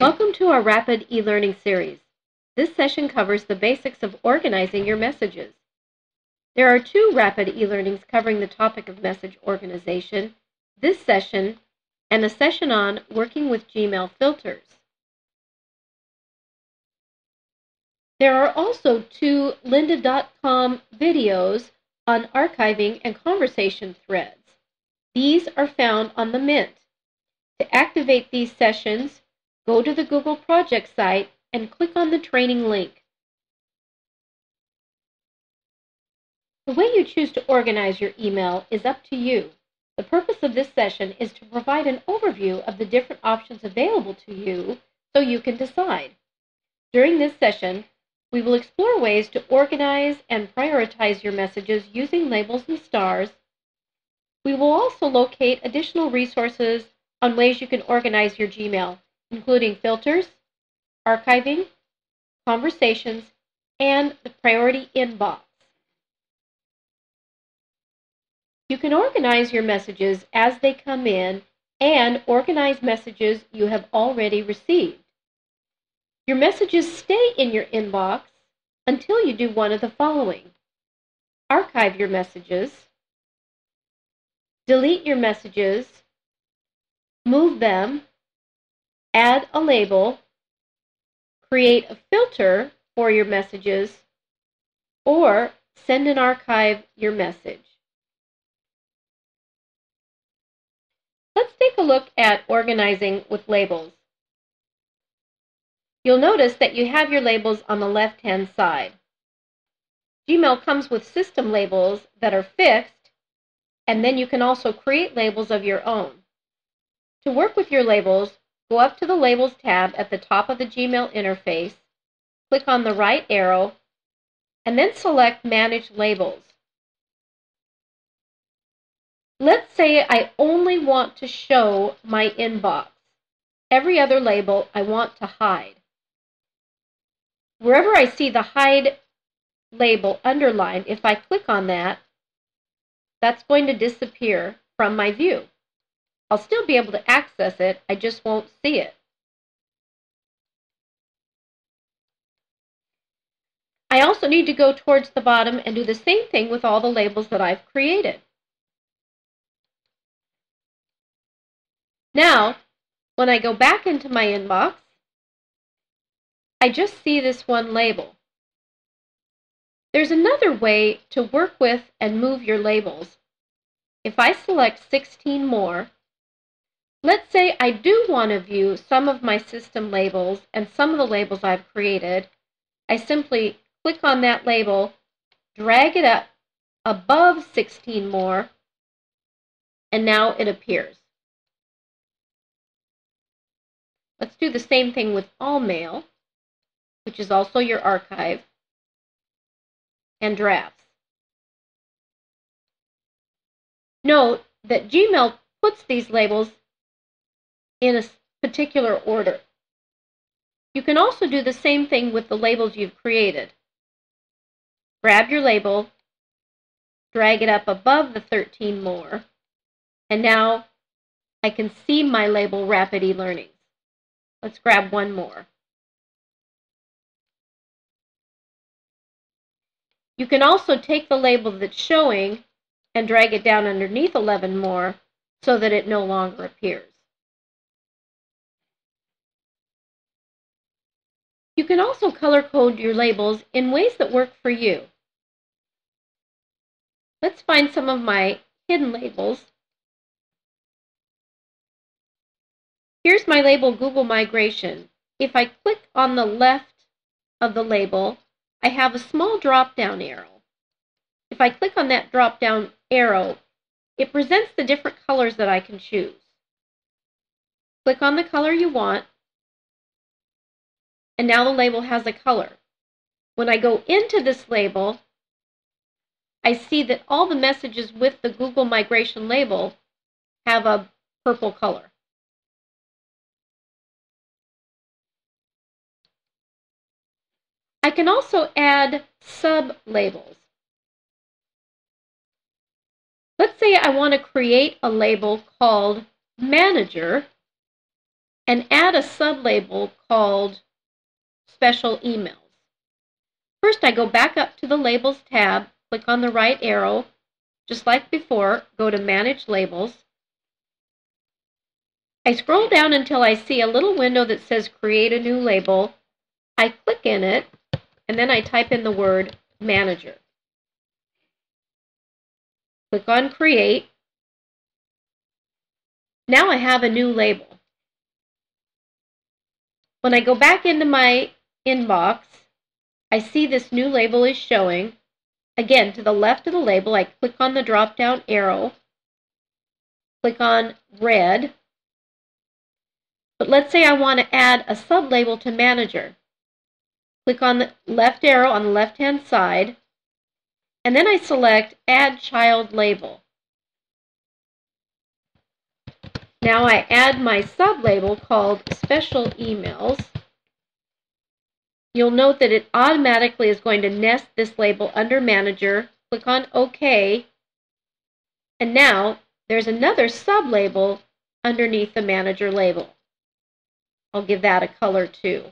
Welcome to our Rapid e-learning series. This session covers the basics of organizing your messages. There are two Rapid e-learnings covering the topic of message organization, this session and a session on working with Gmail filters. There are also two lynda.com videos on archiving and conversation threads. These are found on the Mint. To activate these sessions, go to the Google Project site and click on the training link. The way you choose to organize your email is up to you. The purpose of this session is to provide an overview of the different options available to you so you can decide. During this session, we will explore ways to organize and prioritize your messages using labels and stars. We will also locate additional resources on ways you can organize your Gmail, including filters, archiving, conversations, and the priority inbox. You can organize your messages as they come in and organize messages you have already received. Your messages stay in your inbox until you do one of the following: archive your messages, delete your messages, move them, add a label, create a filter for your messages, or send and archive your message. Let's take a look at organizing with labels. You'll notice that you have your labels on the left-hand side. Gmail comes with system labels that are fixed, and then you can also create labels of your own. To work with your labels, go up to the Labels tab at the top of the Gmail interface, click on the right arrow, and then select Manage Labels. Let's say I only want to show my inbox. Every other label I want to hide. Wherever I see the Hide label underlined, if I click on that, that's going to disappear from my view. I'll still be able to access it, I just won't see it. I also need to go towards the bottom and do the same thing with all the labels that I've created. Now, when I go back into my inbox, I just see this one label. There's another way to work with and move your labels. If I select 16 more, let's say I do want to view some of my system labels and some of the labels I've created. I simply click on that label, drag it up above 16 more, and now it appears. Let's do the same thing with all mail, which is also your archive, and drafts. Note that Gmail puts these labels in a particular order. You can also do the same thing with the labels you've created. Grab your label, drag it up above the 13 more, and now I can see my label Rapid e-learning. Let's grab one more. You can also take the label that's showing and drag it down underneath 11 more so that it no longer appears. You can also color code your labels in ways that work for you. Let's find some of my hidden labels. Here's my label Google Migration. If I click on the left of the label, I have a small drop-down arrow. If I click on that drop-down arrow, it presents the different colors that I can choose. Click on the color you want, and now the label has a color. When I go into this label, I see that all the messages with the Google Migration label have a purple color. I can also add sub-labels. Let's say I want to create a label called Manager and add a sublabel called Special Emails. First, I go back up to the Labels tab, click on the right arrow, just like before, go to Manage Labels. I scroll down until I see a little window that says Create a New Label. I click in it, and then I type in the word Manager. Click on Create. Now I have a new label. When I go back into my inbox, I see this new label is showing. Again, to the left of the label, I click on the drop-down arrow, click on Red. But let's say I want to add a sublabel to Manager. Click on the left arrow on the left-hand side, and then I select Add Child Label. Now I add my sublabel called Special Emails. You'll note that it automatically is going to nest this label under Manager. Click on OK. And now there's another sublabel underneath the Manager label. I'll give that a color too.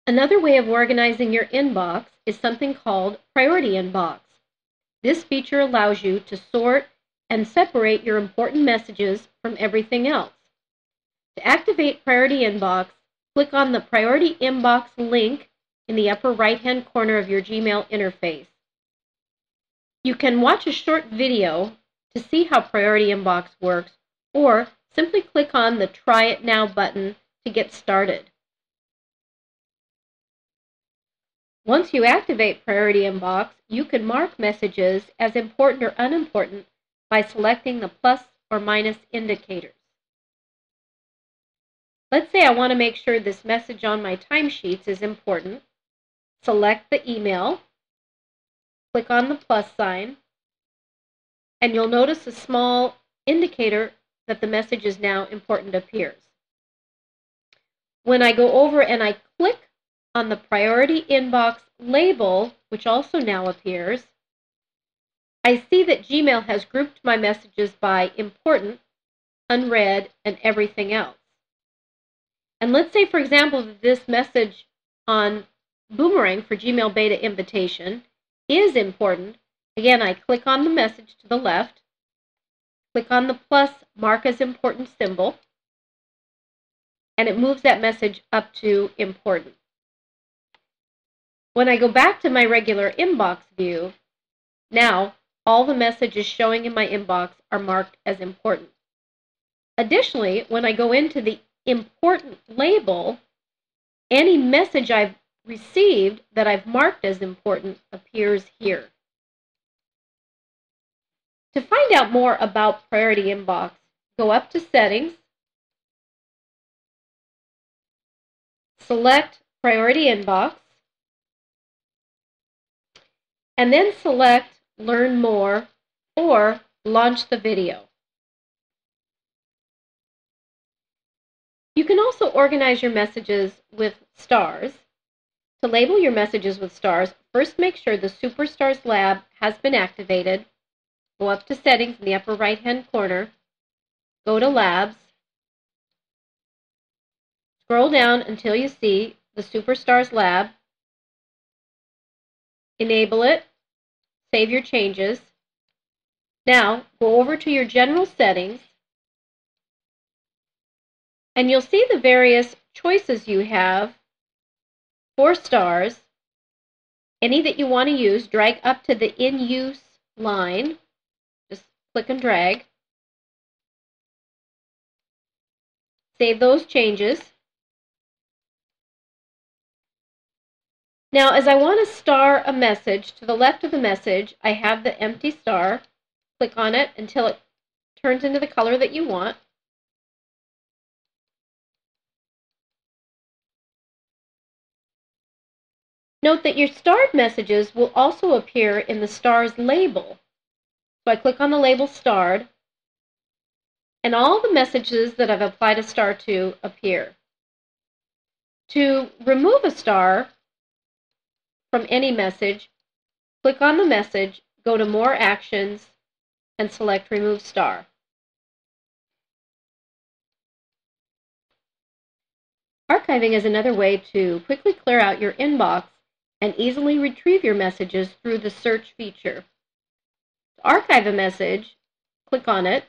Another way of organizing your inbox is something called Priority Inbox. This feature allows you to sort and separate your important messages from everything else. To activate Priority Inbox, click on the Priority Inbox link in the upper right-hand corner of your Gmail interface. You can watch a short video to see how Priority Inbox works, or simply click on the Try It Now button to get started. Once you activate Priority Inbox, you can mark messages as important or unimportant by selecting the plus or minus indicators. Let's say I want to make sure this message on my timesheets is important. Select the email, click on the plus sign, and you'll notice a small indicator that the message is now important appears. When I go over and I click on the Priority Inbox label, which also now appears, I see that Gmail has grouped my messages by important, unread, and everything else. And let's say, for example, that this message on Boomerang for Gmail Beta Invitation is important. Again, I click on the message to the left, click on the plus Mark as Important symbol, and it moves that message up to Important. When I go back to my regular inbox view, now all the messages showing in my inbox are marked as important. Additionally, when I go into the Important label, any message I've received that I've marked as important appears here. To find out more about Priority Inbox, go up to Settings, select Priority Inbox, and then select Learn More or Launch the video. You can also organize your messages with stars. To label your messages with stars, first make sure the Superstars Lab has been activated. Go up to Settings in the upper right-hand corner. Go to Labs. Scroll down until you see the Superstars Lab. Enable it. Save your changes. Now, go over to your General Settings, and you'll see the various choices you have for stars. Any that you want to use, drag up to the In Use line. Just click and drag. Save those changes. Now, as I want to star a message, to the left of the message, I have the empty star. Click on it until it turns into the color that you want. Note that your starred messages will also appear in the stars label. So I click on the label starred, and all the messages that I've applied a star to appear. To remove a star from any message, click on the message, go to More Actions, and select Remove Star. Archiving is another way to quickly clear out your inbox and easily retrieve your messages through the search feature. To archive a message, click on it,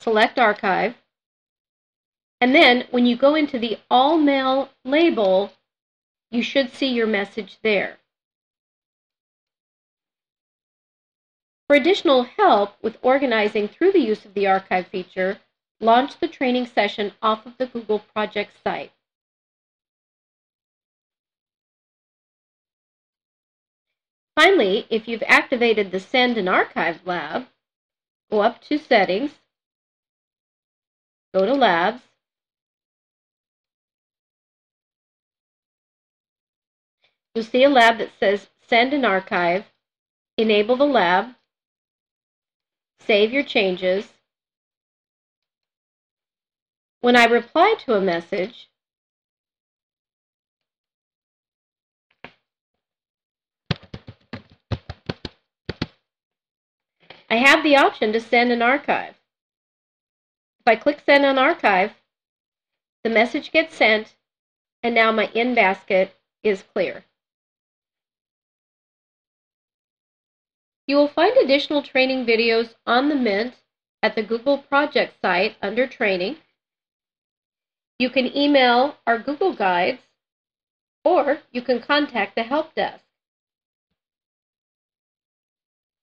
select Archive, and then when you go into the All Mail label, you should see your message there. For additional help with organizing through the use of the Archive feature, launch the training session off of the Google Project site. Finally, if you've activated the Send and Archive lab, go up to Settings, go to Labs, you'll see a lab that says Send and Archive. Enable the lab, save your changes. When I reply to a message, I have the option to send and archive. If I click Send and Archive, the message gets sent, and now my in-basket is clear. You will find additional training videos on the Mint at the Google Project site under Training. You can email our Google Guides, or you can contact the Help Desk.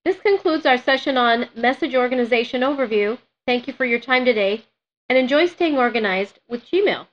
This concludes our session on Message Organization Overview. Thank you for your time today, and enjoy staying organized with Gmail.